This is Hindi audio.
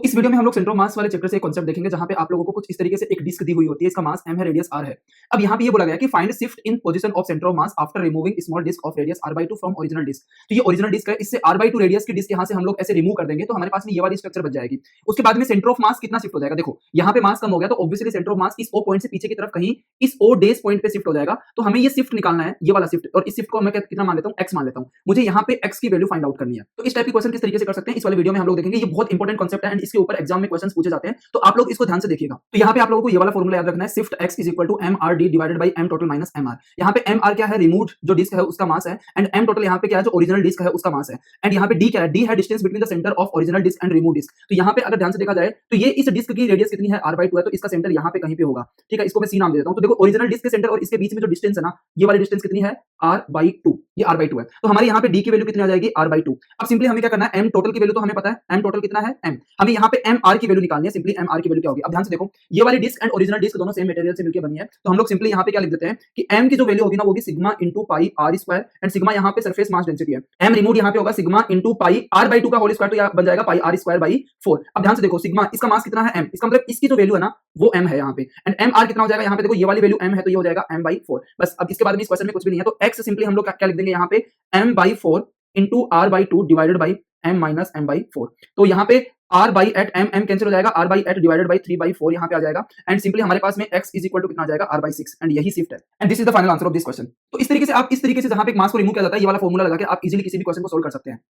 इस वीडियो में हम लोग सेंटर ऑफ मास वाले चैप्टर से एक कांसेप्ट देखेंगे जहां पे आप लोगों को कुछ इस तरीके से एक डिस्क दी हुई होती है, इसका मास m है, रेडियस r है। अब यहां पे ये बोला गया है कि find shift in position of centre of mass after removing small disc of radius r/2 from original disc. तो ये ओरिजिनल डिस्क है, इससे r/2 रेडियस की डिस्क यहां से हम लोग ऐसे रिमूव कर देंगे तो हमारे पास में ये वाली स्ट्रक्चर बच जाएगी। उसके बाद में सेंटर ऑफ मास कितना शिफ्ट हो जाएगा, देखो यहां पे मास कम हो गया तो ऑब्वियसली सेंटर ऑफ मास इस o पॉइंट से पीछे की तरफ कहीं इस o डेस पॉइंट पे शिफ्ट हो जाएगा। तो हमें ये शिफ्ट निकालना है, ये वाला शिफ्ट, और इस शिफ्ट को मैं कितना मान लेता हूं, x मान लेता हूं। मुझे यहां पे x की वैल्यू फाइंड आउट करनी है। तो इस टाइप के क्वेश्चन किस तरीके से कर सकते हैं इस वाले वीडियो में हम लोग देखेंगे। ये बहुत इंपॉर्टेंट कांसेप्ट है एंड इसके ऊपर एग्जाम में क्वेश्चंस पूछे जाते हैं, तो आप लोग इसको ध्यान से देखिएगा। तो यहाँ पे आप लोगों को ये वाला फॉर्मूला याद रखना है, shift x is equal to mrd divided by m total minus mr। यहाँ पे mr क्या है, रिमूव्ड जो डिस्क है उसका मास है, एंड m टोटल यहाँ पे क्या है, जो ओरिजिनल डिस्क है उसका मास है। एंड यहाँ पे d क्या है, d है distance between the centre of original disc and remove disc. तो यहाँ पे अगर ध्यान से देखा जाए तो ये इस डिस्क की रेडियस कितनी है, r/2 है, तो इसका सेंटर यहाँ पे कहीं पे होगा। ठीक है, इसको मैं c नाम दे देता हूँ। तो देखो ओरिजिनल डिस्क के सेंटर और इसके बीच में जो डिस्टेंस है ना, ये वाली डिस्टेंस कितनी है, r/2, ये r/2 है। तो हमारे यहाँ पे d की वैल्यू कितनी आ जाएगी, r/2। अब सिंपली हमें क्या करना है, m टोटल की वैल्यू तो हमें पता है, m टोटल कितना है, m। हमें यहाँ पे mr की वैल्यू निकालनी है, सिंपली mr की वैल्यू क्या होगी। अब ध्यान से देखो, ये वाली डिस्क एंड ओरिजिनल डिस्क दोनों सेम मटेरियल से मिलकर बनी है, तो हम लोग सिंपली यहाँ पे क्या लिख देते हैं कि m की जो वैल्यू होगी ना वो होगी sigma into pi r square, and sigma यहाँ पे सरफेस मास डेंसिटी है। m रिमूव यहाँ पे होगा सिग्मा इनटू पाई r/2 का होल स्क्वायर, तो यहाँ बन जाएगा पाई r स्क्वायर बाई 4। अब ध्यान से देखो, सिग्मा इसका मास कितना है, m, इसका मतलब इसकी जो वैल्यू है ना वो m है यहाँ पे, एंड mr कितना हो जाएगा, यहाँ पे देखो ये वाली वैल्यू m है तो ये हो जाएगा m/4। बस अब इसके बाद में इस क्वेश्चन में कुछ भी नहीं है, तो x सिंपली हम लोग क्या लिख देंगे यहाँ पे, m/4 into r/2 divided by m minus m/4। तो यहाँ पे r by eight m cancel हो जाएगा, r by eight divided by 3/4 यहाँ पे आ जाएगा, एंड सिंपली हमारे पास में x इज इक्वल टू कितना आ जाएगा, r/6, एंड यही शिफ्ट है, and this is the final answer of this question. तो इस तरीके से आप इस तरीके से जहां पे एक मास को रिमूव किया जाता है, ये वाला फॉर्मूला लगा के आप इजीली किसी भी क्वेश्चन को सोल्व कर सकते हैं।